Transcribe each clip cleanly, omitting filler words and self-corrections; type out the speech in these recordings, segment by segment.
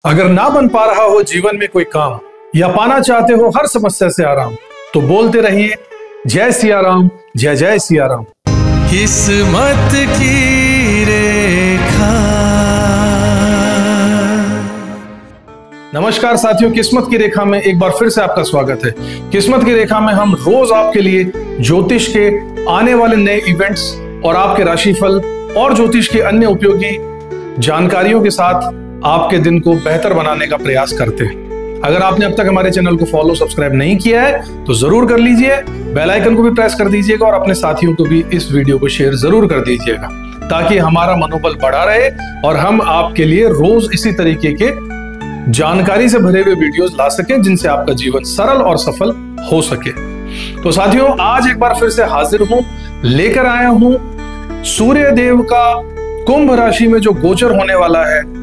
अगर ना बन पा रहा हो जीवन में कोई काम या पाना चाहते हो हर समस्या से आराम, तो बोलते रहिए जय सिया राम, जय जय सिया राम। किस्मत की रेखा। नमस्कार साथियों, किस्मत की रेखा में एक बार फिर से आपका स्वागत है। किस्मत की रेखा में हम रोज आपके लिए ज्योतिष के आने वाले नए इवेंट्स और आपके राशिफल और ज्योतिष के अन्य उपयोगी जानकारियों के साथ आपके दिन को बेहतर बनाने का प्रयास करते हैं। अगर आपने अब तक हमारे चैनल को फॉलो सब्सक्राइब नहीं किया है तो जरूर कर लीजिए, बेल आइकन को भी प्रेस कर दीजिएगा और अपने साथियों को भी इस वीडियो को शेयर जरूर कर दीजिएगा, ताकि हमारा मनोबल बढ़ा रहे और हम आपके लिए रोज इसी तरीके के जानकारी से भरे हुए वीडियोस ला सके जिनसे आपका जीवन सरल और सफल हो सके। तो साथियों, आज एक बार फिर से हाजिर हूं, लेकर आया हूं सूर्य देव का कुंभ राशि में जो गोचर होने वाला है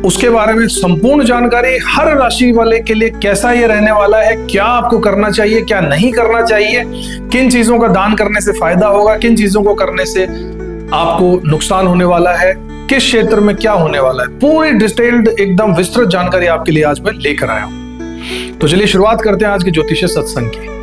उसके बारे में संपूर्ण जानकारी। हर राशि वाले के लिए कैसा ये रहने वाला है, क्या आपको करना चाहिए, क्या नहीं करना चाहिए, किन चीजों का दान करने से फायदा होगा, किन चीजों को करने से आपको नुकसान होने वाला है, किस क्षेत्र में क्या होने वाला है, पूरी डिटेल्ड एकदम विस्तृत जानकारी आपके लिए आज मैं लेकर आया हूं। तो चलिए शुरुआत करते हैं आज के ज्योतिष सत्संग की।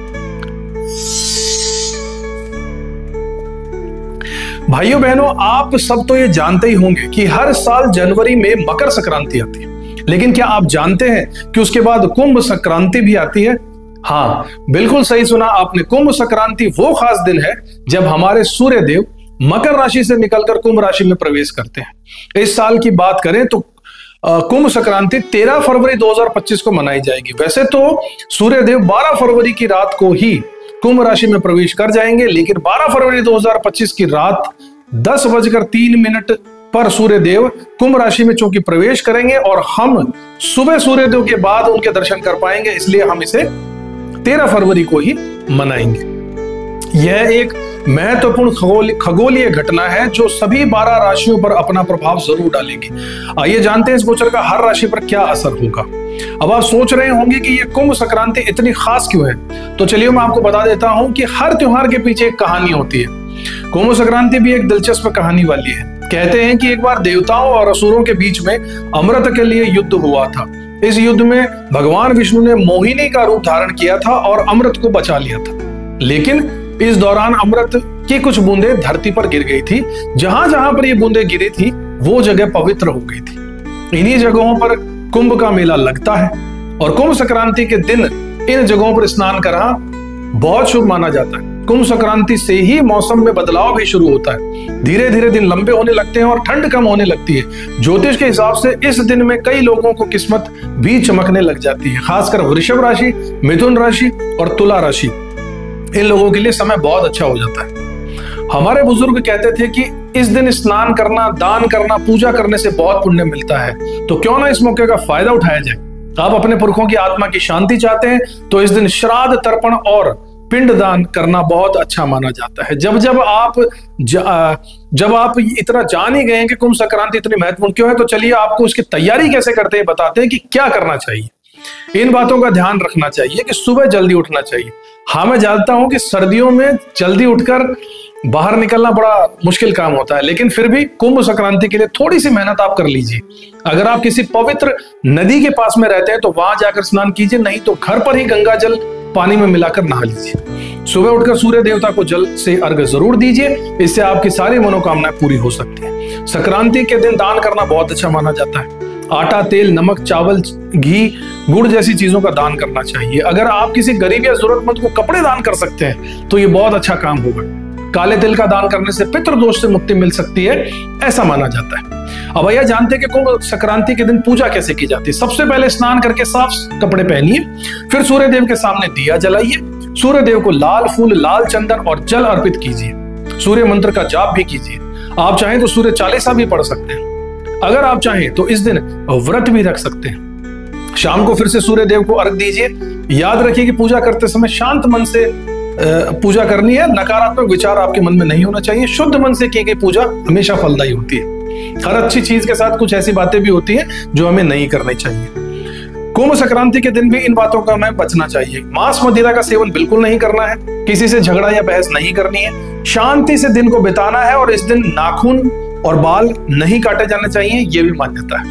भाइयों बहनों, आप सब तो ये जानते ही होंगे कि हर साल जनवरी में मकर संक्रांति आती है, लेकिन क्या आप जानते हैं कि उसके बाद कुंभ संक्रांति भी आती है? हाँ, बिल्कुल सही सुना आपने। कुंभ संक्रांति वो खास दिन है जब हमारे सूर्य देव मकर राशि से निकलकर कुंभ राशि में प्रवेश करते हैं। इस साल की बात करें तो कुंभ संक्रांति 13 फरवरी 2025 को मनाई जाएगी। वैसे तो सूर्य देव 12 फरवरी की रात को ही कुंभ राशि में प्रवेश कर जाएंगे, लेकिन 12 फरवरी 2025 की रात 10:03 पर सूर्य देव कुंभ राशि में चूंकि प्रवेश करेंगे और हम सुबह सूर्य देव के बाद उनके दर्शन कर पाएंगे, इसलिए हम इसे 13 फरवरी को ही मनाएंगे। यह एक महत्वपूर्ण खगोलीय घटना है जो सभी 12 राशियों पर अपना प्रभाव जरूर डालेगी। आइए जानते हैं इस गोचर का हर राशि पर क्या असर होगा। अब आप सोच रहे होंगे कि ये कुंभ संक्रांति इतनी खास क्यों है, तो चलिए मैं आपको बता देता हूं कि हर त्योहार के पीछे एक कहानी होती है। कुंभ संक्रांति भी एक दिलचस्प कहानी वाली है। कहते हैं कि एक बार देवताओं और असुरों के बीच में अमृत के लिए युद्ध हुआ था। इस युद्ध में भगवान विष्णु ने मोहिनी का रूप धारण किया था और अमृत को बचा लिया था, लेकिन इस दौरान अमृत की कुछ बूंदें धरती पर गिर गई थी। जहां जहां पर ये बूंदें गिरी थी वो जगह पवित्र हो गई थी। इन्हीं जगहों पर कुंभ का मेला लगता है और कुंभ संक्रांति के दिन इन जगहों पर स्नान करना बहुत शुभ माना जाता है। कुंभ संक्रांति से ही मौसम में बदलाव भी शुरू होता है। धीरे धीरे दिन लंबे होने लगते हैं और ठंड कम होने लगती है। ज्योतिष के हिसाब से इस दिन में कई लोगों को किस्मत भी चमकने लग जाती है। खासकर वृषभ राशि, मिथुन राशि और तुला राशि, इन लोगों के लिए समय बहुत अच्छा हो जाता है। हमारे बुजुर्ग कहते थे कि इस दिन स्नान करना, दान करना, पूजा करने से बहुत पुण्य मिलता है, तो क्यों ना इस मौके का फायदा उठाया जाए। आप अपने पुरखों की आत्मा की शांति चाहते हैं तो इस दिन श्राद्ध, तर्पण और पिंड दान करना बहुत अच्छा माना जाता है। जब आप इतना जान ही गए हैं कि कुंभ संक्रांति इतनी महत्वपूर्ण क्यों है, तो चलिए आपको उसकी तैयारी कैसे करते हैं बताते हैं कि क्या करना चाहिए। इन बातों का ध्यान रखना चाहिए कि सुबह जल्दी उठना चाहिए। हाँ, मैं जानता हूं कि सर्दियों में जल्दी उठकर बाहर निकलना बड़ा मुश्किल काम होता है, लेकिन फिर भी कुंभ संक्रांति के लिए थोड़ी सी मेहनत आप कर लीजिए। अगर आप किसी पवित्र नदी के पास में रहते हैं तो वहां जाकर स्नान कीजिए, नहीं तो घर पर ही गंगा जल पानी में मिलाकर नहा लीजिए। सुबह उठकर सूर्य देवता को जल से अर्घ जरूर दीजिए, इससे आपकी सारी मनोकामनाएं पूरी हो सकती है। संक्रांति के दिन दान करना बहुत अच्छा माना जाता है। आटा, तेल, नमक, चावल, घी, गुड़ जैसी चीजों का दान करना चाहिए। अगर आप किसी गरीब या जरूरतमंद को कपड़े दान कर सकते हैं तो ये बहुत अच्छा काम होगा। काले तिल का दान करने से पितृदोष से मुक्ति मिल सकती है, ऐसा माना जाता है। अब भैया जानते हैं कि कुंभ संक्रांति के दिन पूजा कैसे की जाती है। सबसे पहले स्नान करके साफ कपड़े पहनिए, फिर सूर्य देव के सामने दिया जलाइए। सूर्य देव को लाल फूल, लाल चंदन और जल अर्पित कीजिए। सूर्य मंत्र का जाप भी कीजिए। आप चाहें तो सूर्य चालीसा भी पढ़ सकते हैं। अगर आप चाहें तो इस दिन व्रत भी रख सकते हैं। शाम को फिर से सूर्य देव को अर्घ दीजिए। याद रखिए कि पूजा करते समय शांत मन से पूजा करनी है। नकारात्मक विचार आपके मन में नहीं होना चाहिए। शुद्ध मन से की गई पूजा हमेशा फलदायी होती है। हर अच्छी चीज के साथ कुछ ऐसी बातें भी होती हैं जो हमें नहीं करनी चाहिए। कुंभ संक्रांति के दिन भी इन बातों का हमें बचना चाहिए। मांस मदिरा का सेवन बिल्कुल नहीं करना है। किसी से झगड़ा या बहस नहीं करनी है। शांति से दिन को बिताना है और इस दिन नाखून और बाल नहीं काटे जाने चाहिए, यह भी मान्यता है।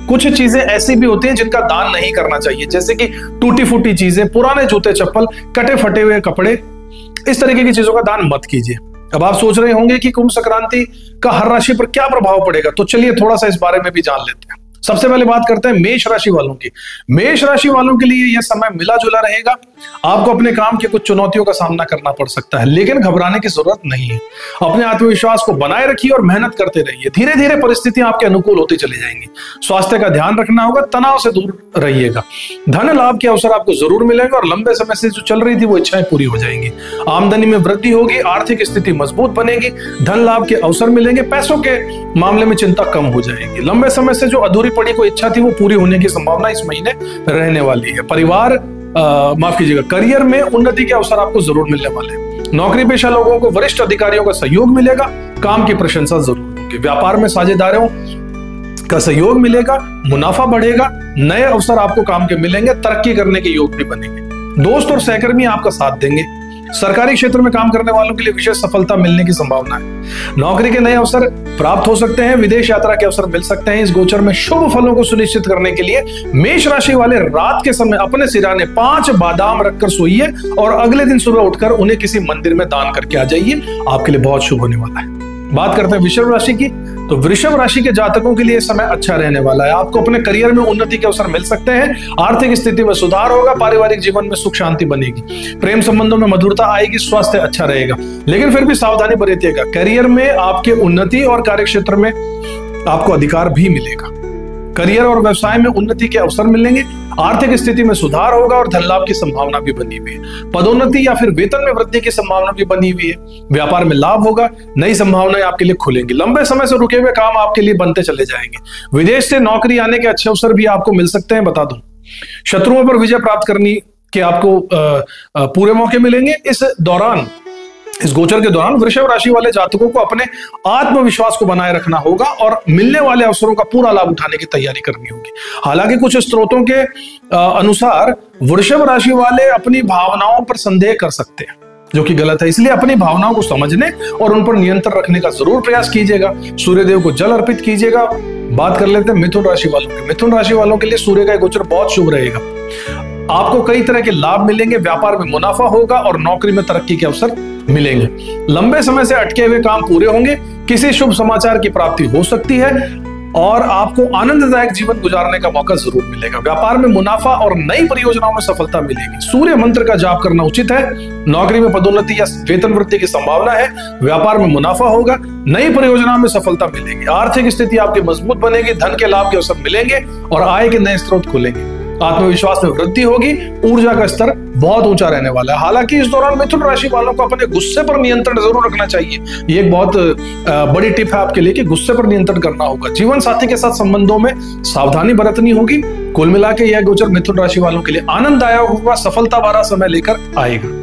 कुछ चीजें ऐसी भी होती हैं जिनका दान नहीं करना चाहिए, जैसे कि टूटी फूटी चीजें, पुराने जूते चप्पल, कटे फटे हुए कपड़े, इस तरीके की चीजों का दान मत कीजिए। अब आप सोच रहे होंगे कि कुंभ संक्रांति का हर राशि पर क्या प्रभाव पड़ेगा, तो चलिए थोड़ा सा इस बारे में भी जान लेते हैं। सबसे पहले बात करते हैं मेष राशि वालों की। मेष राशि वालों के लिए यह समय मिला जुला रहेगा। आपको अपने काम के कुछ चुनौतियों का सामना करना पड़ सकता है, लेकिन घबराने की जरूरत नहीं है। अपने आत्मविश्वास को बनाए रखिए और मेहनत करते रहिए। धीरे धीरे परिस्थितियां आपके अनुकूल होती चली जाएंगी। स्वास्थ्य का ध्यान रखना होगा, तनाव से दूर रहिएगा। धन लाभ के अवसर आपको जरूर मिलेंगे और लंबे समय से जो चल रही थी वो इच्छाएं पूरी हो जाएंगी। आमदनी में वृद्धि होगी, आर्थिक स्थिति मजबूत बनेगी, धन लाभ के अवसर मिलेंगे, पैसों के मामले में चिंता कम हो जाएगी। लंबे समय से जो अधूरी पड़ी कोई इच्छा थी वो पूरी होने की संभावना इस महीने रहने वाली है। माफ कीजिएगा, करियर में उन्नति के अवसर आपको जरूर मिलने वाले हैं। नौकरी पेशा लोगों को वरिष्ठ अधिकारियों का सहयोग मिलेगा, काम की प्रशंसा जरूर होगी। व्यापार में साझेदारों का सहयोग मिलेगा, मुनाफा बढ़ेगा, नए अवसर आपको काम के मिलेंगे, तरक्की करने के योग भी बनेंगे। दोस्त और सहकर्मी आपका साथ देंगे। सरकारी क्षेत्र में काम करने वालों के लिए विशेष सफलता मिलने की संभावना है। नौकरी के नए अवसर प्राप्त हो सकते हैं, विदेश यात्रा के अवसर मिल सकते हैं। इस गोचर में शुभ फलों को सुनिश्चित करने के लिए मेष राशि वाले रात के समय अपने सिरहाने 5 बादाम रखकर सोइए और अगले दिन सुबह उठकर उन्हें किसी मंदिर में दान करके आ जाइए। आपके लिए बहुत शुभ होने वाला है। बात करते हैं वृषभ राशि की। तो वृषभ राशि के जातकों के लिए समय अच्छा रहने वाला है। आपको अपने करियर में उन्नति के अवसर मिल सकते हैं। आर्थिक स्थिति में सुधार होगा, पारिवारिक जीवन में सुख शांति बनेगी, प्रेम संबंधों में मधुरता आएगी, स्वास्थ्य अच्छा रहेगा, लेकिन फिर भी सावधानी बरतिएगा। करियर में आपके उन्नति और कार्यक्षेत्र में आपको अधिकार भी मिलेगा। करियर और व्यवसाय में उन्नति के अवसर मिलेंगे, आर्थिक स्थिति में सुधार होगा और धन लाभ की संभावना भी बनी हुई है। पदोन्नति या फिर वेतन में वृद्धि की संभावना भी बनी हुई है। व्यापार में लाभ होगा, नई संभावनाएं आपके लिए खुलेंगी। लंबे समय से रुके हुए काम आपके लिए बनते चले जाएंगे। विदेश से नौकरी आने के अच्छे अवसर भी आपको मिल सकते हैं, बता दूं। शत्रुओं पर विजय प्राप्त करने के आपको पूरे मौके मिलेंगे। इस गोचर के दौरान वृषभ राशि वाले जातकों को अपने आत्मविश्वास को बनाए रखना होगा और मिलने वाले अवसरों का पूरा लाभ उठाने की तैयारी करनी होगी। हालांकि कुछ स्रोतों के अनुसार वृषभ राशि वाले अपनी भावनाओं पर संदेह कर सकते हैं, जो कि गलत है। इसलिए अपनी भावनाओं को समझने और उन पर नियंत्रण रखने का जरूर प्रयास कीजिएगा। सूर्यदेव को जल अर्पित कीजिएगा। बात कर लेते हैं मिथुन राशि वालों की। मिथुन राशि वालों के लिए सूर्य का गोचर बहुत शुभ रहेगा। आपको कई तरह के लाभ मिलेंगे, व्यापार में मुनाफा होगा और नौकरी में तरक्की के अवसर मिलेंगे। लंबे समय से अटके हुए काम पूरे होंगे, किसी शुभ समाचार की प्राप्ति हो सकती है और आपको आनंददायक जीवन गुजारने का मौका जरूर मिलेगा। व्यापार में मुनाफा और नई परियोजनाओं में सफलता मिलेगी। सूर्य मंत्र का जाप करना उचित है। नौकरी में पदोन्नति या वेतन वृद्धि की संभावना है। व्यापार में मुनाफा होगा, नई परियोजनाओं में सफलता मिलेगी। आर्थिक स्थिति आपकी मजबूत बनेगी, धन के लाभ के अवसर मिलेंगे और आय के नए स्रोत खुलेंगे। आत्मविश्वास में वृद्धि होगी, ऊर्जा का स्तर बहुत ऊंचा रहने वाला है। हालांकि इस दौरान मिथुन राशि वालों को अपने गुस्से पर नियंत्रण जरूर रखना चाहिए। ये एक बहुत बड़ी टिप है आपके लिए कि गुस्से पर नियंत्रण करना होगा। जीवन साथी के साथ संबंधों में सावधानी बरतनी होगी। कुल मिला के यह गोचर मिथुन राशि वालों के लिए आनंददायक होगा, सफलता भरा समय लेकर आएगा।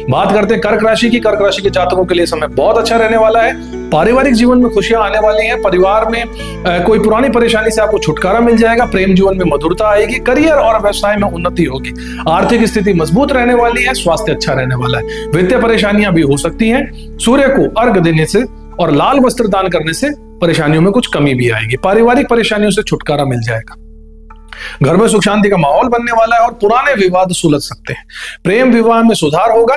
बात करते हैं कर्क राशि की। कर्क राशि के जातकों के लिए समय बहुत अच्छा रहने वाला है। पारिवारिक जीवन में खुशियां आने वाली हैं। परिवार में कोई पुरानी परेशानी से आपको छुटकारा मिल जाएगा। प्रेम जीवन में मधुरता आएगी। करियर और व्यवसाय में उन्नति होगी। आर्थिक स्थिति मजबूत रहने वाली है। स्वास्थ्य अच्छा रहने वाला है। वित्तीय परेशानियां भी हो सकती हैं। सूर्य को अर्घ देने से और लाल वस्त्र दान करने से परेशानियों में कुछ कमी भी आएगी। पारिवारिक परेशानियों से छुटकारा मिल जाएगा। घर में सुख शांति का माहौल बनने वाला है और पुराने विवाद सुलझ सकते हैं। प्रेम विवाह में सुधार होगा।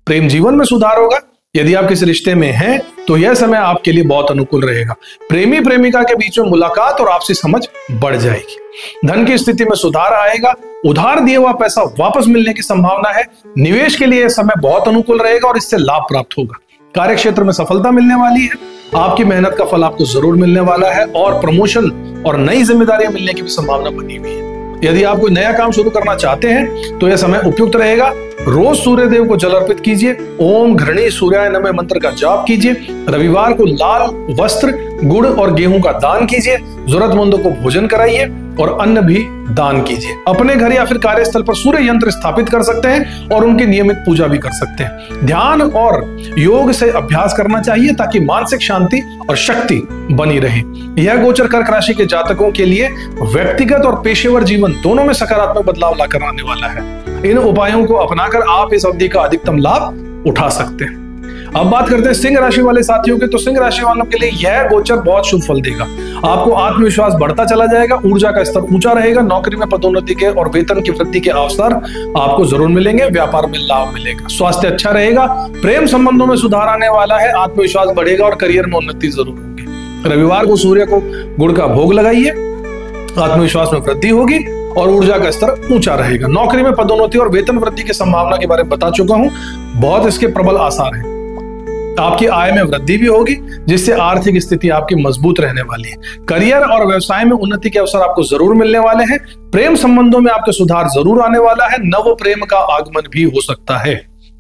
प्रेम जीवन में सुधार होगा। यदि आप किसी रिश्ते में हैं तो यह समय आपके लिए बहुत अनुकूल रहेगा। प्रेमी प्रेमिका के बीच में मुलाकात और आपसी समझ बढ़ जाएगी। धन की स्थिति में सुधार आएगा। उधार दिया हुआ पैसा वापस मिलने की संभावना है। निवेश के लिए यह समय बहुत अनुकूल रहेगा और इससे लाभ प्राप्त होगा। कार्य क्षेत्र में सफलता मिलने वाली है। आपकी मेहनत का फल आपको जरूर मिलने वाला है और प्रमोशन और नई जिम्मेदारियां मिलने की भी संभावना बनी हुई है। यदि आप कोई नया काम शुरू करना चाहते हैं तो यह समय उपयुक्त रहेगा। रोज सूर्य देव को जल अर्पित कीजिए। ओम घृणी सूर्याय नमः मंत्र का जाप कीजिए। रविवार को लाल वस्त्र, गुड़ और गेहूं का दान कीजिए। जरूरतमंदों को भोजन कराइए और अन्न भी दान कीजिए। अपने घर या फिर कार्यस्थल पर सूर्य यंत्र स्थापित कर सकते हैं और उनकी नियमित पूजा भी कर सकते हैं। ध्यान और योग से अभ्यास करना चाहिए ताकि मानसिक शांति और शक्ति बनी रहे। यह गोचर कर्क राशि के जातकों के लिए व्यक्तिगत और पेशेवर जीवन दोनों में सकारात्मक बदलाव लाकर आने वाला है। इन उपायों को अपनाकर आप इस अवधि का अधिकतम लाभ उठा सकते हैं। अब बात करते हैं सिंह राशि वाले साथियों की। तो सिंह राशि वालों के लिए यह गोचर बहुत शुभ फल देगा। आपको आत्मविश्वास बढ़ता चला जाएगा, ऊर्जा का स्तर ऊंचा रहेगा, नौकरी में पदोन्नति के और वेतन की वृद्धि के अवसर आपको जरूर मिलेंगे, व्यापार में लाभ मिलेगा, स्वास्थ्य अच्छा रहेगा, प्रेम संबंधों में सुधार आने वाला है, आत्मविश्वास बढ़ेगा और करियर में उन्नति जरूर होगी। रविवार को सूर्य को गुड़ का भोग लगाइए, आत्मविश्वास में वृद्धि होगी और ऊर्जा का स्तर ऊंचा रहेगा। नौकरी में पदोन्नति और वेतन वृद्धि की संभावना के बारे में बता चुका हूं, बहुत इसके प्रबल आसार हैं। आपकी आय में वृद्धि भी होगी, जिससे आर्थिक स्थिति आपकी मजबूत रहने वाली है। करियर और व्यवसाय में उन्नति के अवसर आपको जरूर मिलने वाले हैं। प्रेम संबंधों में आपके सुधार जरूर आने वाला है, नव प्रेम का आगमन भी हो सकता है।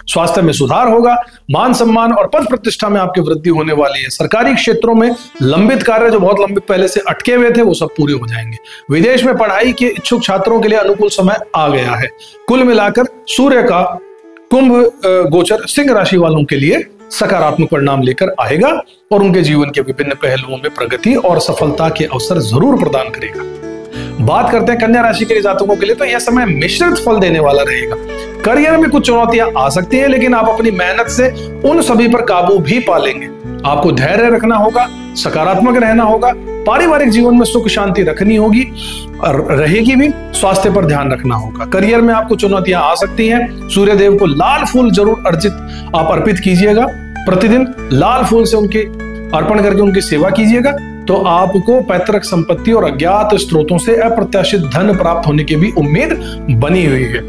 स्वास्थ्य में सुधार होगा, मान सम्मान और पद प्रतिष्ठा में आपकी वृद्धि होने वाली है। सरकारी क्षेत्रों में लंबित कार्य जो बहुत लंबित पहले से अटके हुए थे वो सब पूरे हो जाएंगे। विदेश में पढ़ाई के इच्छुक छात्रों के लिए अनुकूल समय आ गया है। कुल मिलाकर सूर्य का कुंभ गोचर सिंह राशि वालों के लिए सकारात्मक परिणाम लेकर आएगा और उनके जीवन के विभिन्न पहलुओं में प्रगति और सफलता के अवसर जरूर प्रदान करेगा। बात करते हैं कन्या राशि के जातकों के लिए। तो यह समय मिश्रित फल देने वाला रहेगा। करियर में कुछ चुनौतियां आ सकती हैं, लेकिन आप अपनी मेहनत से उन सभी पर काबू भी पा लेंगे। आपको धैर्य रखना होगा, सकारात्मक रहना होगा, पारिवारिक जीवन में सुख शांति रखनी होगी और रहेगी भी। स्वास्थ्य पर ध्यान रखना होगा। करियर में आपको चुनौतियां आ सकती हैं। सूर्य देव को लाल फूल जरूर आप अर्पित कीजिएगा। प्रतिदिन लाल फूल से उनके अर्पण करके उनकी सेवा कीजिएगा, तो आपको पैतृक संपत्ति और अज्ञात स्रोतों से अप्रत्याशित धन प्राप्त होने की भी उम्मीद बनी हुई है।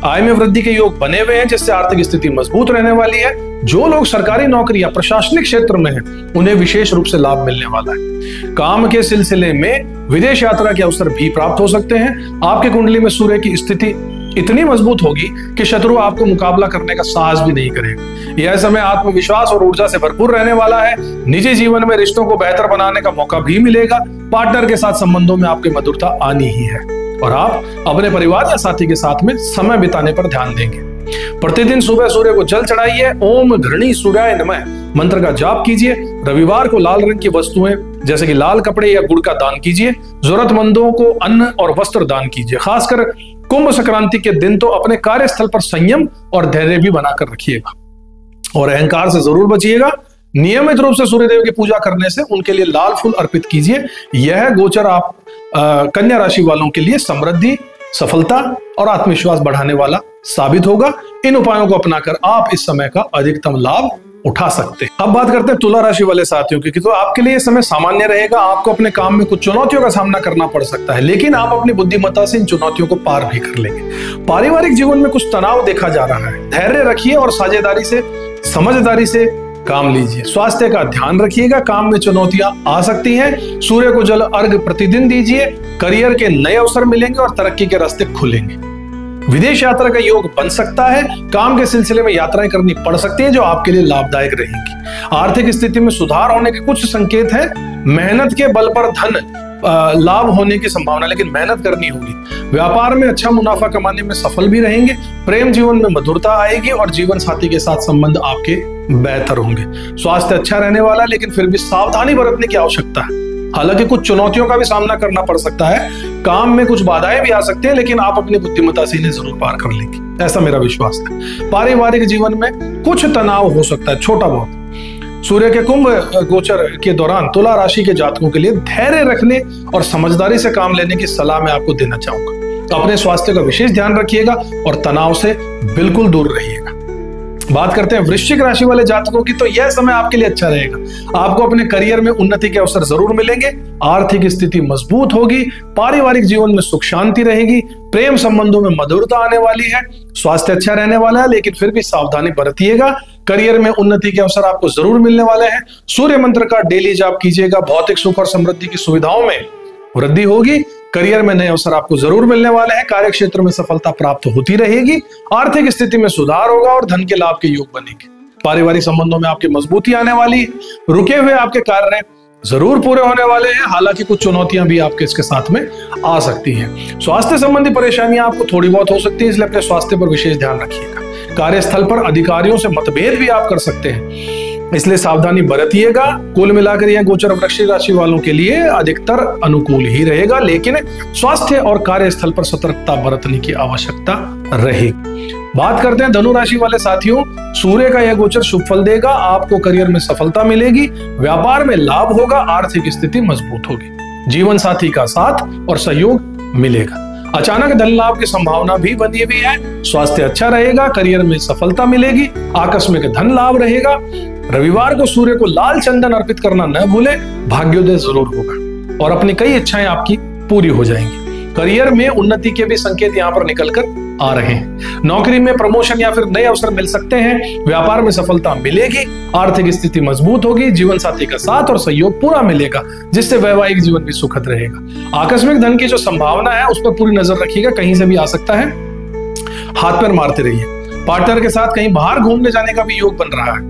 आय में वृद्धि के योग बने हुए हैं, जिससे आर्थिक स्थिति मजबूत रहने वाली है। जो लोग सरकारी नौकरी या प्रशासनिक क्षेत्र में हैं, उन्हें विशेष रूप से लाभ मिलने वाला है। काम के सिलसिले में विदेश यात्रा के अवसर भी प्राप्त हो सकते हैं। आपके कुंडली में सूर्य की स्थिति इतनी मजबूत होगी कि शत्रु आपको मुकाबला करने का साहस भी नहीं करेगा। यह समय आत्मविश्वास और ऊर्जा से भरपूर रहने वाला है। निजी जीवन में रिश्तों को बेहतर बनाने का मौका भी मिलेगा। पार्टनर के साथ संबंधों में आपकी मधुरता आनी ही है और आप अपने परिवार या साथी के साथ में समय बिताने पर ध्यान देंगे। प्रतिदिन सुबह सूर्य को जल चढ़ाइए। ओम घृणी सूर्याय नमः मंत्र का जाप कीजिए। रविवार को लाल रंग की वस्तुएं जैसे कि लाल कपड़े या गुड़ का दान कीजिए। जरूरतमंदों को अन्न और वस्त्र दान कीजिए। खासकर कुंभ संक्रांति के दिन तो अपने कार्यस्थल पर संयम और धैर्य भी बनाकर रखिएगा और अहंकार से जरूर बचिएगा। नियमित रूप से सूर्यदेव की पूजा करने से उनके लिए लाल फूल अर्पित कीजिए। यह गोचर आप कन्या राशि वालों के लिए समृद्धि, सफलता और आत्मविश्वास बढ़ाने वाला साबित होगा। इन उपायों को अपनाकर आप इस समय का अधिकतम लाभ उठा सकते हैं। अब बात करते हैं तुला राशि वाले साथियों की। तो आपके लिए समय सामान्य रहेगा। आपको अपने काम में कुछ चुनौतियों का सामना करना पड़ सकता है, लेकिन आप अपनी बुद्धिमत्ता से इन चुनौतियों को पार भी कर लेंगे। पारिवारिक जीवन में कुछ तनाव देखा जा रहा है। धैर्य रखिए और साझेदारी से, समझदारी से काम लीजिए। स्वास्थ्य का ध्यान रखिएगा। काम में चुनौतियां आ सकती हैं। सूर्य को जल अर्घ प्रतिदिन दीजिए। करियर के नए अवसर मिलेंगे और तरक्की के रास्ते खुलेंगे। विदेश यात्रा का योग बन सकता है। काम के सिलसिले में यात्राएं करनी पड़ सकती हैं, जो आपके लिए लाभदायक रहेंगी। आर्थिक स्थिति में सुधार होने के कुछ संकेत हैं। मेहनत के बल पर धन लाभ होने की संभावना, लेकिन मेहनत करनी होगी। व्यापार में अच्छा मुनाफा कमाने में सफल भी रहेंगे। प्रेम जीवन में मधुरता आएगी और जीवन साथी के साथ संबंध आपके बेहतर होंगे। स्वास्थ्य अच्छा रहने वाला, लेकिन फिर भी सावधानी बरतने की आवश्यकता है। हालांकि कुछ चुनौतियों का भी सामना करना पड़ सकता है। काम में कुछ बाधाएं भी आ सकती हैं, लेकिन आप अपनी बुद्धिमत्ता से इन्हें जरूर पार कर लेंगे, ऐसा मेरा विश्वास है। पारिवारिक जीवन में कुछ तनाव हो सकता है, छोटा बहुत। सूर्य के कुंभ गोचर के दौरान तुला राशि के जातकों के लिए धैर्य रखने और समझदारी से काम लेने की सलाह मैं आपको देना चाहूंगा। अपने स्वास्थ्य का विशेष ध्यान रखिएगा और तनाव से बिल्कुल दूर रहिएगा। बात करते हैं वृश्चिक राशि वाले जातकों की। तो यह समय आपके लिए अच्छा रहेगा। आपको अपने करियर में उन्नति के अवसर जरूर मिलेंगे। आर्थिक स्थिति मजबूत होगी। पारिवारिक जीवन में सुख शांति रहेगी। प्रेम संबंधों में मधुरता आने वाली है। स्वास्थ्य अच्छा रहने वाला है, लेकिन फिर भी सावधानी बरतिएगा। करियर में उन्नति के अवसर आपको जरूर मिलने वाले हैं। सूर्य मंत्र का डेली जाप कीजिएगा। भौतिक सुख और समृद्धि की सुविधाओं में वृद्धि होगी। करियर में नए अवसर आपको जरूर मिलने वाले हैं। कार्य क्षेत्र में सफलता प्राप्त होती रहेगी। आर्थिक स्थिति में सुधार होगा और धन के लाभ के योग बनेंगे। पारिवारिक संबंधों में आपकी मजबूती आने वाली है। रुके हुए आपके कार्य जरूर पूरे होने वाले हैं। हालांकि कुछ चुनौतियां भी आपके इसके साथ में आ सकती हैं। स्वास्थ्य संबंधी परेशानियां आपको थोड़ी बहुत हो सकती है, इसलिए अपने स्वास्थ्य पर विशेष ध्यान रखिएगा। कार्यस्थल पर अधिकारियों से मतभेद भी आप कर सकते हैं। इसलिए सावधानी बरतिएगा। कुल मिलाकर यह गोचर वृश्चिक राशि वालों के लिए अधिकतर अनुकूल ही रहेगा, लेकिन स्वास्थ्य और कार्यस्थल पर सतर्कता बरतने की आवश्यकता रहेगी। बात करते हैं धनु राशि वाले साथियों, सूर्य का यह गोचर शुभ फल देगा। आपको करियर में सफलता मिलेगी, व्यापार में लाभ होगा, आर्थिक स्थिति मजबूत होगी, जीवन साथी का साथ और सहयोग मिलेगा। अचानक धन लाभ की संभावना भी बनी हुई है। स्वास्थ्य अच्छा रहेगा, करियर में सफलता मिलेगी, आकस्मिक धन लाभ रहेगा। रविवार को सूर्य को लाल चंदन अर्पित करना न भूले, भाग्योदय जरूर होगा और अपनी कई इच्छाएं आपकी पूरी हो जाएंगी। करियर में उन्नति के भी संकेत यहाँ पर निकलकर आ रहे हैं। नौकरी में प्रमोशन या फिर नए अवसर मिल सकते हैं, व्यापार में सफलता मिलेगी, आर्थिक स्थिति मजबूत होगी, जीवन साथी का साथ और सहयोग पूरा मिलेगा, जिससे वैवाहिक जीवन भी सुखद रहेगा। आकस्मिक धन की जो संभावना है उस पर पूरी नजर रखिएगा, कहीं से भी आ सकता है, हाथ पैर मारते रहिए। पार्टनर के साथ कहीं बाहर घूमने जाने का भी योग बन रहा है।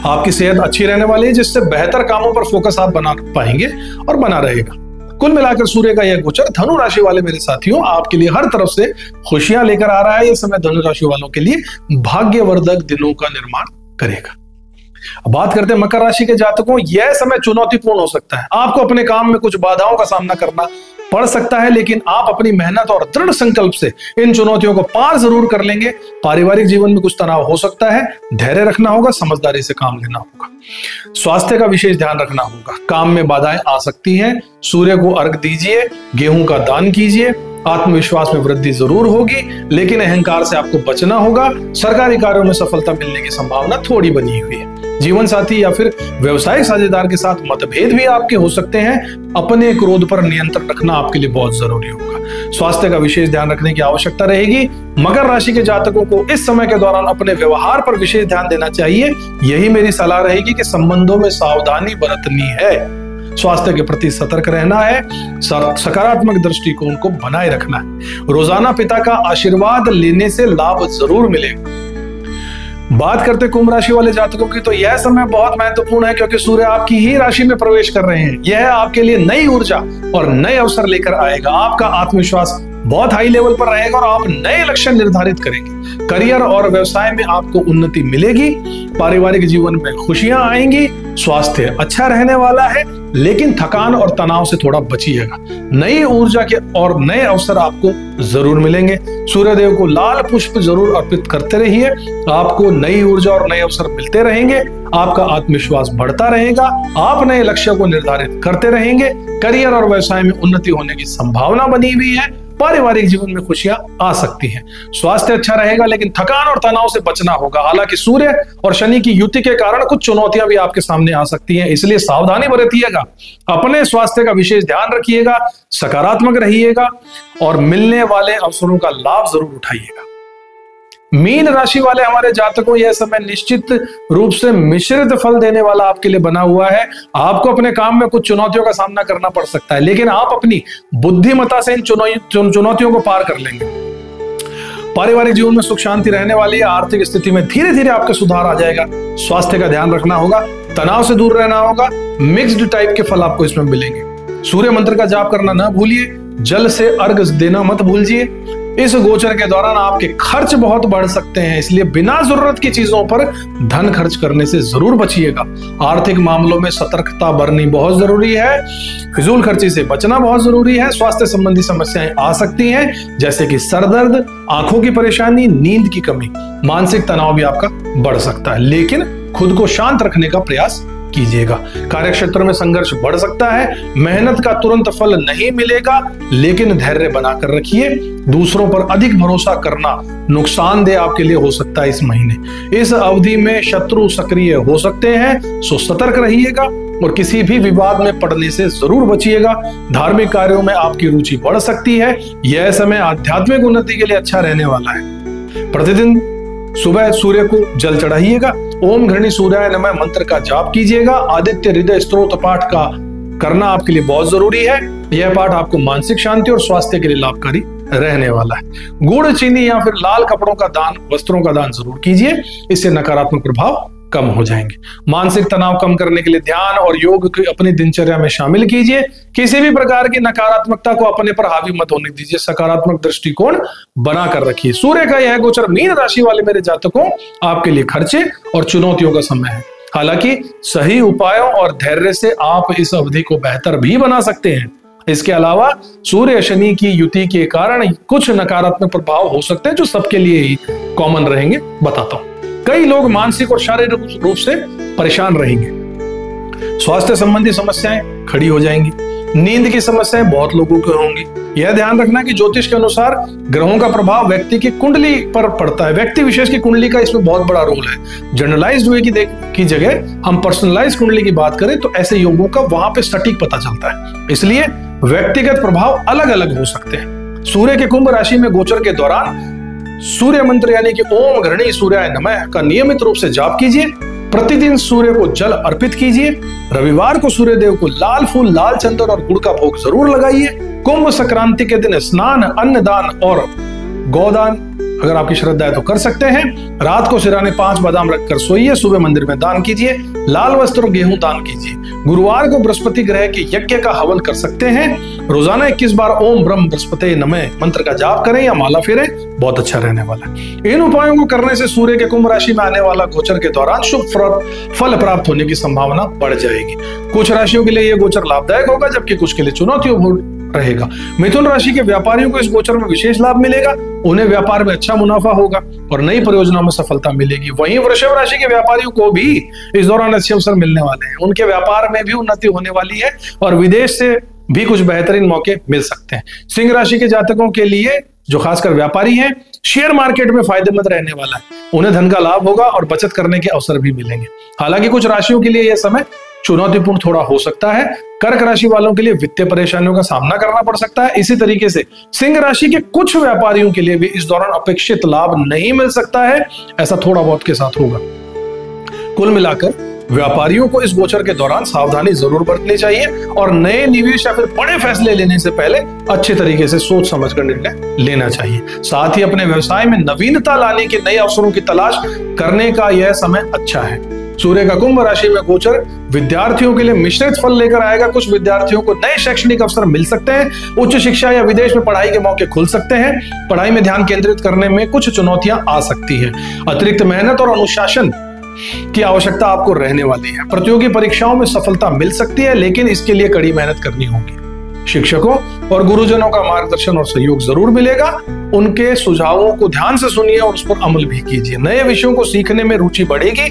आपकी सेहत अच्छी रहने वाली है, जिससे बेहतर कामों पर फोकस आप बना पाएंगे और बना रहेगा। कुल मिलाकर सूर्य का यह गोचर धनु राशि वाले मेरे साथियों आपके लिए हर तरफ से खुशियां लेकर आ रहा है। यह समय धनु राशि वालों के लिए भाग्यवर्धक दिनों का निर्माण करेगा। अब बात करते हैं मकर राशि के जातकों, यह समय चुनौतीपूर्ण हो सकता है। आपको अपने काम में कुछ बाधाओं का सामना करना पड़ सकता है, लेकिन आप अपनी मेहनत और दृढ़ संकल्प से इन चुनौतियों को पार जरूर कर लेंगे। पारिवारिक जीवन में कुछ तनाव हो सकता है, धैर्य रखना होगा, समझदारी से काम लेना होगा। स्वास्थ्य का विशेष ध्यान रखना होगा, काम में बाधाएं आ सकती हैं। सूर्य को अर्घ दीजिए, गेहूं का दान कीजिए। आत्मविश्वास में वृद्धि जरूर होगी, लेकिन अहंकार से आपको बचना होगा। सरकारी कार्यों में सफलता मिलने की संभावना थोड़ी बनी हुई है। जीवन साथी या फिर व्यवसायिक साझेदार के साथ मतभेद भी आपके हो सकते हैं। अपने क्रोध पर नियंत्रण रखना आपके लिए बहुत जरूरी होगा। स्वास्थ्य का विशेष ध्यान रखने की आवश्यकता रहेगी। मकर राशि के जातकों को इस समय के दौरान अपने व्यवहार पर विशेष ध्यान देना चाहिए। यही मेरी सलाह रहेगी कि संबंधों में सावधानी बरतनी है, स्वास्थ्य के प्रति सतर्क रहना है, सकारात्मक दृष्टिकोण को बनाए रखना है। रोजाना पिता का आशीर्वाद लेने से लाभ जरूर मिलेगा। बात करते कुंभ राशि वाले जातकों की, तो यह समय बहुत महत्वपूर्ण है, क्योंकि सूर्य आपकी ही राशि में प्रवेश कर रहे हैं। यह आपके लिए नई ऊर्जा और नए अवसर लेकर आएगा। आपका आत्मविश्वास बहुत हाई लेवल पर रहेगा और आप नए लक्ष्य निर्धारित करेंगे। करियर और व्यवसाय में आपको उन्नति मिलेगी, पारिवारिक जीवन में खुशियां आएंगी। स्वास्थ्य अच्छा रहने वाला है, लेकिन थकान और तनाव से थोड़ा बचिएगा। नई ऊर्जा के और नए अवसर आपको जरूर मिलेंगे। सूर्यदेव को लाल पुष्प जरूर अर्पित करते रहिए, आपको नई ऊर्जा और नए अवसर मिलते रहेंगे। आपका आत्मविश्वास बढ़ता रहेगा, आप नए लक्ष्यों को निर्धारित करते रहेंगे। करियर और व्यवसाय में उन्नति होने की संभावना बनी हुई है। पारिवारिक जीवन में खुशियां आ सकती हैं। स्वास्थ्य अच्छा रहेगा, लेकिन थकान और तनाव से बचना होगा। हालांकि सूर्य और शनि की युति के कारण कुछ चुनौतियां भी आपके सामने आ सकती हैं, इसलिए सावधानी बरतिएगा। अपने स्वास्थ्य का विशेष ध्यान रखिएगा, सकारात्मक रहिएगा और मिलने वाले अवसरों का लाभ जरूर उठाइएगा। मीन राशि वाले हमारे जातकों, यह समय निश्चित रूप से मिश्रित फल देने वाला आपके लिए बना हुआ है। आपको अपने काम में कुछ चुनौतियों का सामना करना पड़ सकता है, लेकिन आप अपनी बुद्धिमत्ता से इन चुनौतियों को पार कर लेंगे। पारिवारिक जीवन में सुख शांति रहने वाली है। आर्थिक स्थिति में धीरे धीरे आपका सुधार आ जाएगा। स्वास्थ्य का ध्यान रखना होगा, तनाव से दूर रहना होगा। मिक्स्ड टाइप के फल आपको इसमें मिलेंगे। सूर्य मंत्र का जाप करना ना भूलिए, जल से अर्घ देना मत भूलिए। इस गोचर के दौरान आपके खर्च बहुत बढ़ सकते हैं, इसलिए बिना जरूरत की चीजों पर धन खर्च करने से जरूर बचिएगा। आर्थिक मामलों में सतर्कता बरतनी बहुत जरूरी है। फिजूल खर्ची से बचना बहुत जरूरी है। स्वास्थ्य संबंधी समस्याएं आ सकती हैं, जैसे कि सर दर्द, आंखों की परेशानी, नींद की कमी। मानसिक तनाव भी आपका बढ़ सकता है, लेकिन खुद को शांत रखने का प्रयास कीजिएगा। कार्यक्षेत्र में संघर्ष बढ़ सकता है। मेहनत का तुरंत फल नहीं मिलेगा, लेकिन धैर्य बनाकर रखिए। दूसरों पर अधिक भरोसा करना नुकसानदेह आपके लिए हो सकता है। इस महीने इस अवधि में शत्रु सक्रिय हो सकते हैं, सो सतर्क रहिएगा और किसी भी विवाद में पड़ने से जरूर बचिएगा। धार्मिक कार्यों में आपकी रुचि बढ़ सकती है। यह समय आध्यात्मिक उन्नति के लिए अच्छा रहने वाला है। प्रतिदिन सुबह सूर्य को जल चढ़ाइएगा। ओम घृणी सूर्याय नमः मंत्र का जाप कीजिएगा। आदित्य हृदय स्तोत्र पाठ का करना आपके लिए बहुत जरूरी है। यह पाठ आपको मानसिक शांति और स्वास्थ्य के लिए लाभकारी रहने वाला है। गुड़, चीनी या फिर लाल कपड़ों का दान, वस्त्रों का दान जरूर कीजिए, इससे नकारात्मक प्रभाव कम हो जाएंगे। मानसिक तनाव कम करने के लिए ध्यान और योग को अपनी दिनचर्या में शामिल कीजिए। किसी भी प्रकार की नकारात्मकता को अपने पर हावी मत होने दीजिए। सकारात्मक दृष्टिकोण बनाकर रखिए। सूर्य का यह गोचर मीन राशि वाले मेरे जातकों आपके लिए खर्चे और चुनौतियों का समय है। हालांकि सही उपायों और धैर्य से आप इस अवधि को बेहतर भी बना सकते हैं। इसके अलावा सूर्य शनि की युति के कारण कुछ नकारात्मक प्रभाव हो सकते हैं जो सबके लिए ही कॉमन रहेंगे। बताता हूं, कई लोग मानसिक और शारीरिक रूप से परेशान रहेंगे। स्वास्थ्य संबंधी समस्याएं खड़ी हो जाएंगी। नींद की समस्याएं बहुत लोगों को होंगी। यह ध्यान रखना कि ज्योतिष के अनुसार ग्रहों का प्रभाव व्यक्ति की कुंडली पर पड़ता है। व्यक्ति विशेष की कुंडली का इसमें बहुत बड़ा रोल है। जनरलाइज्ड वे की जगह हम पर्सनलाइज्ड कुंडली की बात करें तो ऐसे योगों का वहां पे सटीक पता चलता है। इसलिए व्यक्तिगत प्रभाव अलग अलग हो सकते हैं। सूर्य के कुंभ राशि में गोचर के दौरान सूर्य मंत्र यानी कि ओम घृणी सूर्याय नमः का नियमित रूप से जाप कीजिए। प्रतिदिन सूर्य को जल अर्पित कीजिए। रविवार को सूर्य देव को लाल फूल, लाल चंदन और गुड़ का भोग जरूर लगाइए। कुंभ संक्रांति के दिन स्नान, अन्नदान और गोदान अगर आपकी श्रद्धा है तो कर सकते हैं। रात को सिराने 5 बादाम रखकर सोइए। सुबह मंदिर में दान कीजिए। लाल वस्त्र और गेहूं दान कीजिए। गुरुवार को बृहस्पति ग्रह के यज्ञ का हवन कर सकते हैं। रोजाना 21 बार ओम ब्रह्म बृहस्पति नमः मंत्र का जाप करें या माला फेरें, बहुत अच्छा रहने वाला है। इन उपायों को करने से सूर्य के कुंभ राशि में आने वाला गोचर के दौरान शुभ फल प्राप्त होने की संभावना बढ़ जाएगी। कुछ राशियों के लिए यह गोचर लाभदायक होगा जबकि कुछ के लिए चुनौतियों रहेगा। मिथुन राशि के व्यापारियों को इस गोचर में विशेष लाभ मिलेगा। उन्हें व्यापार में अच्छा मुनाफा होगा और नई परियोजनाओं में सफलता मिलेगी। वहीं वृषभ राशि के व्यापारियों को भी इस दौरान अच्छे अवसर मिलने वाले हैं। उनके व्यापार में भी उन्नति होने वाली है और विदेश से भी कुछ बेहतरीन मौके मिल सकते हैं। सिंह राशि के जातकों के लिए जो खासकर व्यापारी हैं, शेयर मार्केट में फायदेमंद रहने वाला है। उन्हें धन का लाभ होगा और बचत करने के अवसर भी मिलेंगे। हालांकि कुछ राशियों के लिए यह समय चुनौतीपूर्ण थोड़ा हो सकता है। कर्क राशि वालों के लिए वित्तीय परेशानियों का सामना करना पड़ सकता है। इसी तरीके से सिंह राशि के कुछ व्यापारियों के लिए भी इस दौरान अपेक्षित लाभ नहीं मिल सकता है। ऐसा थोड़ा बहुत के साथ होगा। कुल मिलाकर व्यापारियों को इस गोचर के दौरान सावधानी जरूर बरतनी चाहिए और नए निवेश या फिर बड़े फैसले लेने से पहले अच्छे तरीके से सोच समझकर निर्णय लेना चाहिए। साथ ही अपने व्यवसाय में नवीनता लाने के नए अवसरों की तलाश करने का यह समय अच्छा है। सूर्य का कुंभ राशि में गोचर विद्यार्थियों के लिए मिश्रित फल लेकर आएगा। कुछ विद्यार्थियों को नए शैक्षणिक अवसर मिल सकते हैं। उच्च शिक्षा या विदेश में पढ़ाई के मौके खुल सकते हैं। पढ़ाई में ध्यान केंद्रित करने में कुछ चुनौतियां आ सकती है। अतिरिक्त मेहनत और अनुशासन की आवश्यकता आपको रहने वाली है। प्रतियोगी परीक्षाओं में सफलता मिल सकती है, लेकिन इसके लिए कड़ी मेहनत करनी होगी। शिक्षकों और गुरुजनों का मार्गदर्शन और सहयोग जरूर मिलेगा। उनके सुझावों को ध्यान से सुनिए और उस पर अमल भी कीजिए। नए विषयों को सीखने में रुचि बढ़ेगी।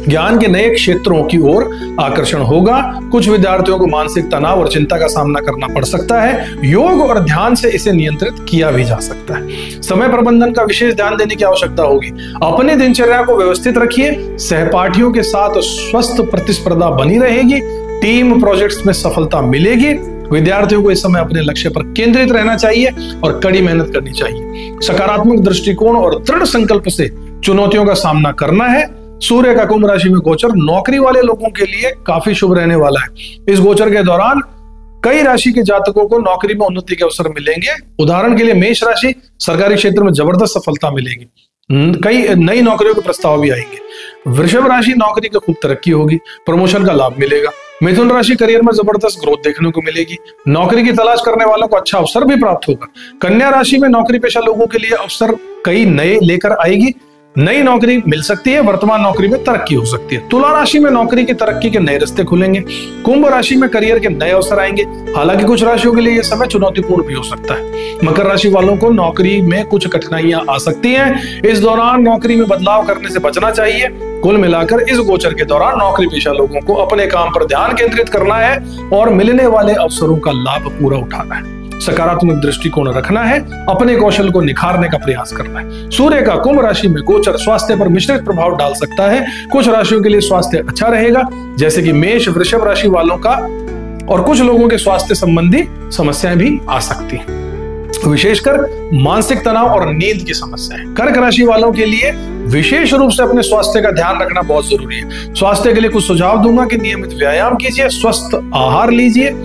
ज्ञान के नए क्षेत्रों की ओर आकर्षण होगा। कुछ विद्यार्थियों को मानसिक तनाव और चिंता का सामना करना पड़ सकता है। योग और ध्यान से इसे नियंत्रित किया भी जा सकता है। समय प्रबंधन का विशेष ध्यान देने की आवश्यकता होगी। अपनी दिनचर्या को व्यवस्थित रखिए। सहपाठियों के साथ स्वस्थ प्रतिस्पर्धा बनी रहेगी। टीम प्रोजेक्ट्स में सफलता मिलेगी। विद्यार्थियों को इस समय अपने लक्ष्य पर केंद्रित रहना चाहिए और कड़ी मेहनत करनी चाहिए। सकारात्मक दृष्टिकोण और दृढ़ संकल्प से चुनौतियों का सामना करना है। सूर्य का कुंभ राशि में गोचर नौकरी वाले लोगों के लिए काफी शुभ रहने वाला है। इस गोचर के दौरान कई राशि के जातकों को नौकरी में उन्नति के अवसर मिलेंगे। उदाहरण के लिए मेष राशि, सरकारी क्षेत्र में जबरदस्त सफलता मिलेगी। कई नई नौकरियों के प्रस्ताव भी आएंगे। वृषभ राशि, नौकरी की खूब तरक्की होगी। प्रमोशन का लाभ मिलेगा। मिथुन राशि, करियर में जबरदस्त ग्रोथ देखने को मिलेगी। नौकरी की तलाश करने वालों को अच्छा अवसर भी प्राप्त होगा। कन्या राशि में नौकरी पेशा लोगों के लिए अवसर कई नए लेकर आएगी। नई नौकरी मिल सकती है। वर्तमान नौकरी में तरक्की हो सकती है। तुला राशि में नौकरी की तरक्की के नए रास्ते खुलेंगे। कुंभ राशि में करियर के नए अवसर आएंगे। हालांकि कुछ राशियों के लिए यह समय चुनौतीपूर्ण भी हो सकता है। मकर राशि वालों को नौकरी में कुछ कठिनाइयां आ सकती हैं। इस दौरान नौकरी में बदलाव करने से बचना चाहिए। कुल मिलाकर इस गोचर के दौरान नौकरी पेशा लोगों को अपने काम पर ध्यान केंद्रित करना है और मिलने वाले अवसरों का लाभ पूरा उठाना है। सकारात्मक दृष्टिकोण रखना है। अपने कौशल को निखारने का प्रयास करना है। सूर्य का कुंभ राशि में गोचर स्वास्थ्य पर मिश्रित प्रभाव डाल सकता है। कुछ राशियों के लिए स्वास्थ्य अच्छा रहेगा, जैसे कि मेष, वृषभ राशि वालों का, और कुछ लोगों के स्वास्थ्य संबंधी समस्याएं भी आ सकती हैं, विशेषकर मानसिक तनाव और नींद की समस्याएं। कर्क राशि वालों के लिए विशेष रूप से अपने स्वास्थ्य का ध्यान रखना बहुत जरूरी है। स्वास्थ्य के लिए कुछ सुझाव दूंगा कि नियमित व्यायाम कीजिए, स्वस्थ आहार लीजिए,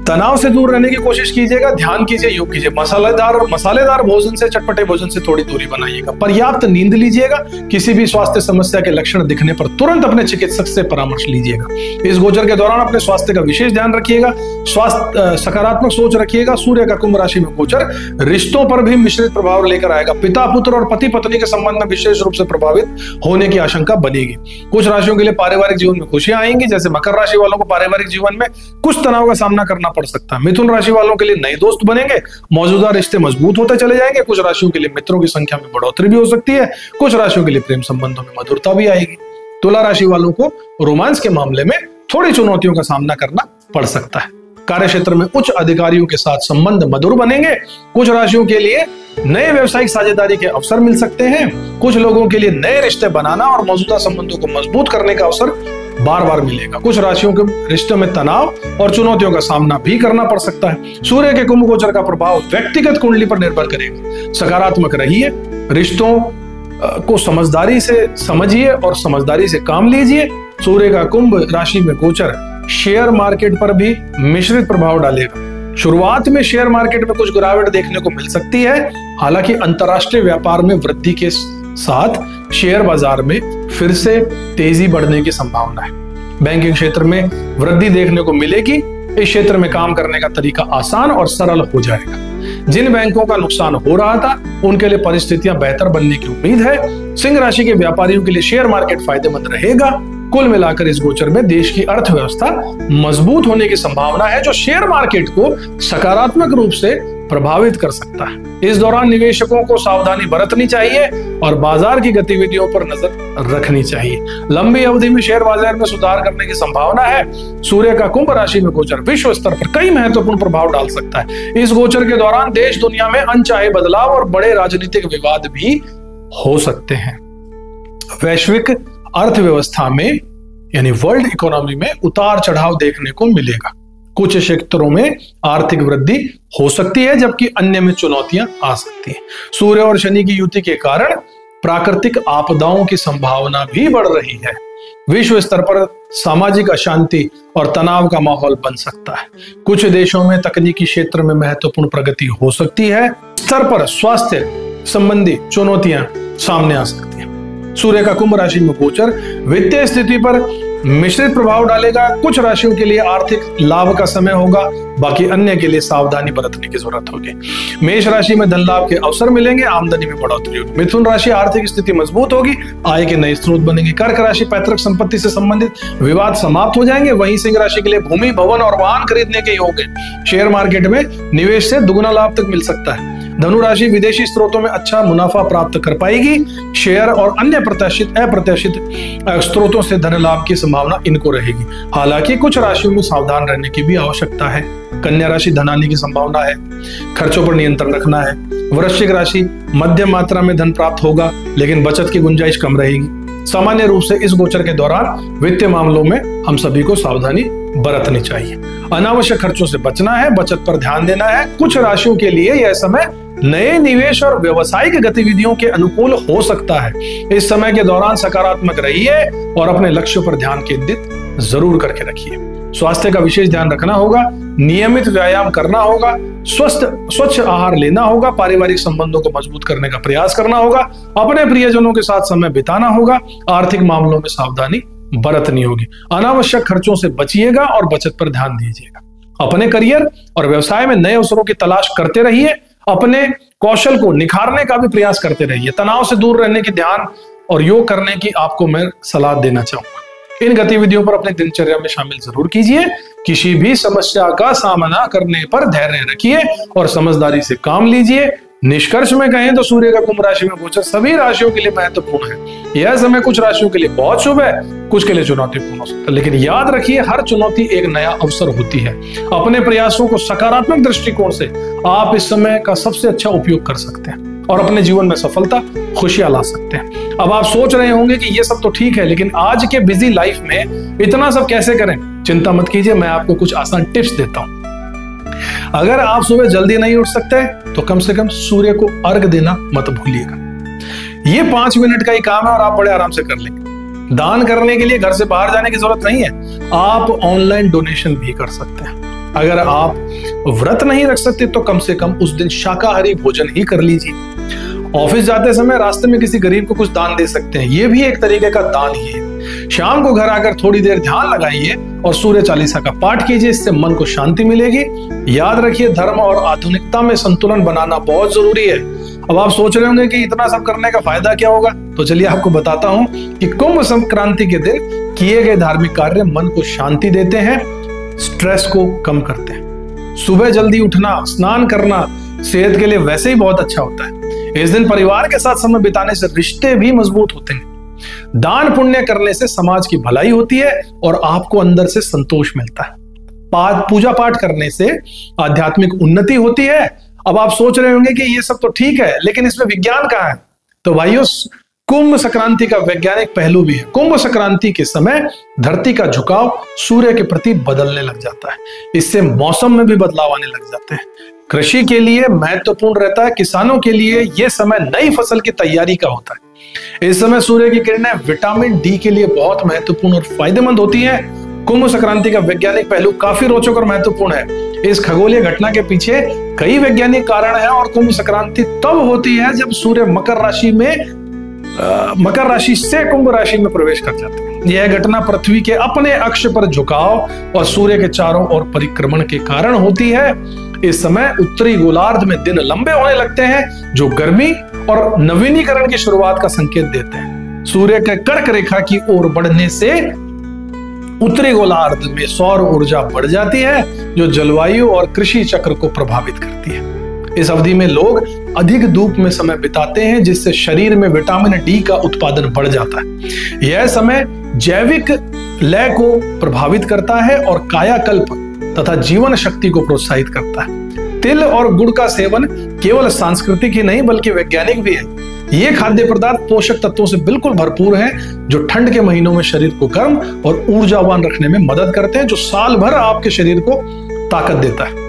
तनाव से दूर रहने की कोशिश कीजिएगा, ध्यान कीजिए, योग कीजिए, मसालेदार भोजन से, चटपटे भोजन से थोड़ी दूरी बनाइएगा, पर्याप्त नींद लीजिएगा, किसी भी स्वास्थ्य समस्या के लक्षण दिखने पर तुरंत अपने चिकित्सक से परामर्श लीजिएगा। इस गोचर के दौरान अपने स्वास्थ्य का विशेष ध्यान रखिएगा, सकारात्मक सोच रखिएगा। सूर्य का कुंभ राशि में गोचर रिश्तों पर भी मिश्रित प्रभाव लेकर आएगा, पिता पुत्र और पति पत्नी के संबंध में विशेष रूप से प्रभावित होने की आशंका बनेगी। कुछ राशियों के लिए पारिवारिक जीवन में खुशियां आएंगी, जैसे मकर राशि वालों को पारिवारिक जीवन में कुछ तनाव का सामना करना पड़ सकता है। मिथुन राशि वालों के लिए नए दोस्त बनेंगे, मौजूदा रिश्ते मजबूत होते चले जाएंगे। कुछ राशियों के लिए मित्रों की संख्या में बढ़ोतरी भी हो सकती है, कुछ राशियों के लिए प्रेम संबंधों में मधुरता भी आएगी। तुला राशि वालों को रोमांस के मामले में थोड़ी चुनौतियों का सामना करना पड़ सकता है। कार्य क्षेत्र में उच्च अधिकारियों के साथ संबंध मधुर बनेंगे। कुछ राशियों के लिए नए व्यवसायिक साझेदारी के अवसर मिल सकते हैं। कुछ लोगों के लिए नए रिश्ते बनाना और मौजूदा संबंधों को मजबूत करने का अवसर बार बार मिलेगा। कुछ राशियों के रिश्तों में तनाव और चुनौतियों का सामना भी करना पड़ सकता है। सूर्य के कुंभ गोचर का प्रभाव व्यक्तिगत कुंडली पर निर्भर करेगा। सकारात्मक रहिए, रिश्तों को समझदारी से समझिए और समझदारी से काम लीजिए। सूर्य का कुंभ राशि में गोचर शेयर मार्केट पर भी मिश्रित प्रभाव डालेगा। शुरुआत में शेयर मार्केट में कुछ गिरावट देखने को मिल सकती है, हालांकि अंतर्राष्ट्रीय व्यापार में वृद्धि के साथ शेयर बाजार में फिर से तेजी बढ़ने की संभावना है। बैंकिंग क्षेत्र में वृद्धि देखने को मिलेगी। इस क्षेत्र में काम करने का तरीका आसान और सरल हो जाएगा। जिन बैंकों का नुकसान हो रहा था उनके लिए परिस्थितियां बेहतर बनने की उम्मीद है। सिंह राशि के व्यापारियों के लिए शेयर मार्केट फायदेमंद रहेगा। कुल मिलाकर इस गोचर में देश की अर्थव्यवस्था मजबूत होने की संभावना है, जो शेयर मार्केट को सकारात्मक रूप से प्रभावित कर सकता है। इस दौरान निवेशकों को सावधानी बरतनी चाहिए और बाजार की गतिविधियों पर नजर रखनी चाहिए। लंबी अवधि में शेयर बाजार में सुधार करने की संभावना है। सूर्य का कुंभ राशि में गोचर विश्व स्तर पर कई महत्वपूर्ण प्रभाव डाल सकता है। इस गोचर के दौरान देश दुनिया में अनचाहे बदलाव और बड़े राजनीतिक विवाद भी हो सकते हैं। वैश्विक अर्थव्यवस्था में यानी वर्ल्ड इकोनॉमी में उतार चढ़ाव देखने को मिलेगा। कुछ क्षेत्रों में आर्थिक वृद्धि हो सकती है, जबकि अन्य में चुनौतियां आ सकती हैं। सूर्य और शनि की युति के कारण प्राकृतिक आपदाओं की संभावना भी बढ़ रही है। विश्व स्तर पर सामाजिक अशांति और तनाव का माहौल बन सकता है। कुछ देशों में तकनीकी क्षेत्र में महत्वपूर्ण प्रगति हो सकती है। स्तर पर स्वास्थ्य संबंधी चुनौतियां सामने आ सकती हैं। सूर्य का कुंभ राशि में गोचर वित्तीय स्थिति पर मिश्रित प्रभाव डालेगा। कुछ राशियों के लिए आर्थिक लाभ का समय होगा, बाकी अन्य के लिए सावधानी बरतने की जरूरत होगी। मेष राशि में धन लाभ के अवसर मिलेंगे, आमदनी में बढ़ोतरी होगी। मिथुन राशि आर्थिक स्थिति मजबूत होगी, आय के नए स्रोत बनेंगे। कर्क राशि पैतृक संपत्ति से संबंधित विवाद समाप्त हो जाएंगे। वहीं सिंह राशि के लिए भूमि, भवन और वाहन खरीदने के योग है। शेयर मार्केट में निवेश से दुगुना लाभ तक मिल सकता है। धनु राशि विदेशी स्रोतों में अच्छा मुनाफा प्राप्त कर पाएगी। शेयर और अन्य अप्रत्याशित स्रोतों से धन लाभ की संभावना इनको रहेगी। हालांकि कुछ राशियों में सावधान रहने की भी आवश्यकता है। कन्या राशि धन आने की संभावना है, खर्चों पर नियंत्रण रखना है। वृश्चिक राशि मध्यम मात्रा में धन प्राप्त होगा, लेकिन बचत की गुंजाइश कम रहेगी। सामान्य रूप से इस गोचर के दौरान वित्तीय मामलों में हम सभी को सावधानी बरतनी चाहिए। अनावश्यक खर्चों से बचना है, बचत पर ध्यान देना है। कुछ राशियों के लिए यह समय नए निवेश और व्यवसायिक गतिविधियों के अनुकूल हो सकता है। इस समय के दौरान सकारात्मक रहिए और अपने लक्ष्यों पर ध्यान केंद्रित जरूर करके रखिए। स्वास्थ्य का विशेष ध्यान रखना होगा, नियमित व्यायाम करना होगा, स्वच्छ आहार लेना होगा, पारिवारिक संबंधों को मजबूत करने का प्रयास करना होगा, अपने प्रियजनों के साथ समय बिताना होगा। आर्थिक मामलों में सावधानी बरतनी होगी। अनावश्यक खर्चों से बचिएगा और बचत पर ध्यान दीजिएगा। अपने करियर और व्यवसाय में नए अवसरों की तलाश करते रहिए। अपने कौशल को निखारने का भी प्रयास करते रहिए। तनाव से दूर रहने की ध्यान और योग करने की आपको मैं सलाह देना चाहूंगा। इन गतिविधियों पर अपने दिनचर्या में शामिल जरूर कीजिए। किसी भी समस्या का सामना करने पर धैर्य रखिए और समझदारी से काम लीजिए। निष्कर्ष में कहें तो सूर्य का कुंभ राशि में गोचर सभी राशियों के लिए महत्वपूर्ण है। यह समय कुछ राशियों के लिए बहुत शुभ है, कुछ के लिए चुनौतीपूर्ण हो सकता है, लेकिन याद रखिए हर चुनौती एक नया अवसर होती है। अपने प्रयासों को सकारात्मक दृष्टिकोण से आप इस समय का सबसे अच्छा उपयोग कर सकते हैं और अपने जीवन में सफलता, खुशियां ला सकते हैं। अब आप सोच रहे होंगे कि ये सब तो ठीक है, लेकिन आज के बिजी लाइफ में इतना सब कैसे करें? चिंता मत कीजिए, मैं आपको कुछ आसान टिप्स देता हूं। अगर आप सुबह जल्दी नहीं उठ सकते तो कम से कम सूर्य को अर्घ देना मत भूलिएगा। ये 5 मिनट का ही काम है और आप बड़े आराम से कर लेंगे। दान करने के लिए घर से बाहर जाने की जरूरत नहीं है, आप ऑनलाइन डोनेशन भी कर सकते हैं। अगर आप व्रत नहीं रख सकते तो कम से कम उस दिन शाकाहारी भोजन ही कर लीजिए। ऑफिस जाते समय रास्ते में किसी गरीब को कुछ दान दे सकते हैं, ये भी एक तरीके का दान ही है। शाम को घर आकर थोड़ी देर ध्यान लगाइए और सूर्य चालीसा का पाठ कीजिए, इससे मन को शांति मिलेगी। याद रखिए, धर्म और आधुनिकता में संतुलन बनाना बहुत जरूरी है। अब आप सोच रहे होंगे कि इतना सब करने का फायदा क्या होगा, तो चलिए आपको बताता हूं कि कुंभ संक्रांति के दिन किए गए धार्मिक कार्य मन को शांति देते हैं, स्ट्रेस को कम करते हैं। सुबह जल्दी उठना, स्नान करना सेहत के लिए वैसे ही बहुत अच्छा होता है। इस दिन परिवार के साथ समय बिताने से रिश्ते भी मजबूत होते हैं। दान पुण्य करने से समाज की भलाई होती है और आपको अंदर से संतोष मिलता है। पूजा पाठ करने से आध्यात्मिक उन्नति होती है। अब आप सोच रहे होंगे कि ये सब तो ठीक है, लेकिन इसमें विज्ञान कहाँ है? तो भाइयों, कुंभ संक्रांति का वैज्ञानिक पहलू भी है। कुंभ संक्रांति के समय धरती का झुकाव सूर्य के प्रति बदलने लग जाता है। इससे मौसम में भी बदलाव आने लग जाते हैं। कृषि के लिए महत्वपूर्ण रहता है। किसानों के लिए यह समय नई फसल की तैयारी का होता है। इस समय सूर्य की किरणें विटामिन डी के लिए बहुत महत्वपूर्ण और फायदेमंद होती हैं। कुंभ संक्रांति का वैज्ञानिक पहलू काफी रोचक और महत्वपूर्ण है। इस खगोलीय घटना के पीछे कई वैज्ञानिक कारण हैं और कुंभ संक्रांति तब होती है जब सूर्य मकर राशि से कुंभ राशि में प्रवेश कर जाते हैं। यह घटना पृथ्वी के अपने अक्ष पर झुकाव और सूर्य के चारों ओर परिक्रमण के कारण होती है। इस समय उत्तरी गोलार्ध में दिन लंबे होने लगते हैं, जो गर्मी और नवीनीकरण की शुरुआत का संकेत देते हैं। सूर्य के कर्क रेखा की ओर बढ़ने से उत्तरी गोलार्ध में सौर ऊर्जा बढ़ जाती है, जो जलवायु और कृषि चक्र को प्रभावित करती है। इस अवधि में लोग अधिक धूप में समय बिताते हैं, जिससे शरीर में विटामिन डी का उत्पादन बढ़ जाता है। यह समय जैविक लय को प्रभावित करता है और कायाकल्प तथा जीवन शक्ति को प्रोत्साहित करता है। तिल और गुड़ का सेवन केवल सांस्कृतिक ही नहीं बल्कि वैज्ञानिक भी है। ये खाद्य पदार्थ पोषक तत्वों से बिल्कुल भरपूर हैं, जो ठंड के महीनों में शरीर को गर्म और ऊर्जावान रखने में मदद करते हैं, जो साल भर आपके शरीर को ताकत देता है।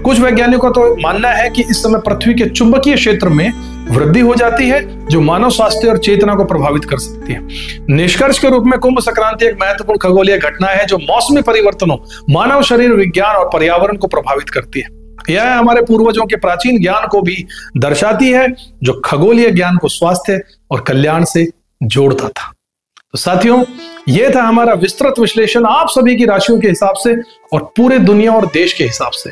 कुछ वैज्ञानिकों का तो मानना है कि इस समय पृथ्वी के चुंबकीय क्षेत्र में वृद्धि हो जाती है, जो मानव स्वास्थ्य और चेतना को प्रभावित कर सकती है। निष्कर्ष के रूप में कुंभ संक्रांति एक महत्वपूर्ण खगोलीय घटना है, जो मौसमी परिवर्तनों, मानव शरीर विज्ञान और पर्यावरण को प्रभावित करती है। यह हमारे पूर्वजों के प्राचीन ज्ञान को भी दर्शाती है, जो खगोलीय ज्ञान को स्वास्थ्य और कल्याण से जोड़ता था। तो साथियों, यह था हमारा विस्तृत विश्लेषण आप सभी की राशियों के हिसाब से और पूरे दुनिया और देश के हिसाब से।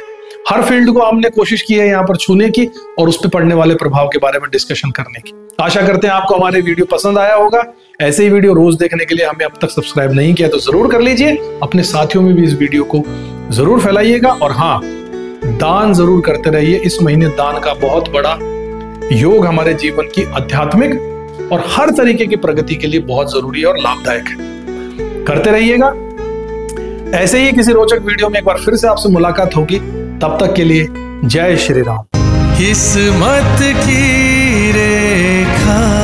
हर फील्ड को हमने कोशिश की है यहाँ पर छूने की और उस पर पड़ने वाले प्रभाव के बारे में डिस्कशन करने की। आशा करते हैं आपको हमारे वीडियो पसंद आया होगा। ऐसे ही वीडियो रोज देखने के लिए हमें अब तक सब्सक्राइब नहीं किया तो जरूर कर लीजिए। अपने साथियों में भी इस वीडियो को जरूर फैलाइएगा और हाँ, दान जरूर करते रहिए। इस महीने दान का बहुत बड़ा योग हमारे जीवन की आध्यात्मिक और हर तरीके की प्रगति के लिए बहुत जरूरी है और लाभदायक है। करते रहिएगा। ऐसे ही किसी रोचक वीडियो में एक बार फिर से आपसे मुलाकात होगी। तब तक के लिए जय श्री राम। किस्मत की रेखा।